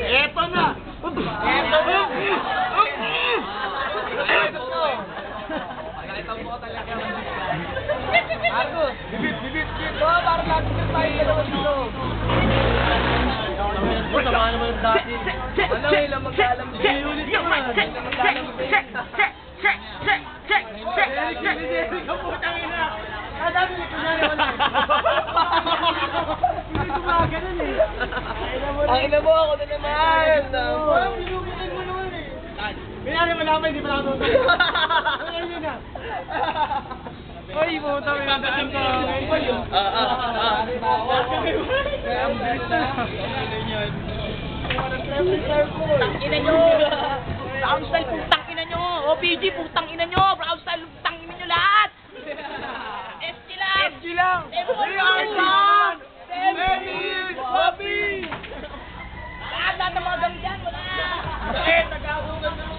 Eto na! Eto na! Nakita mo ko talaga. Marcos! Bibit! Oh, parang natin yung tayo dalawa dito. Sama naman yung dati. Ano, ilang mag-alam din. Ulit naman. Ilang mag-alam din. Eric ka po, tangina. Dami nito na naman. Hindi ko mga ganun eh. Ang ina mo ako na naman. Pinupinan mo naman eh. Pinari mo naman, hindi pa nakatutok. Ano yun na? Oy, puta, may nadating ka. Tangina nyo! Brown style, putang ina nyo! OPG, putang ina nyo! Brown style, putang ina nyo lahat! SG lang! SG lang! Everyone! Dennis! Bobby! Lahat ng mga gamit yan, wala! Nag-aabugan naman.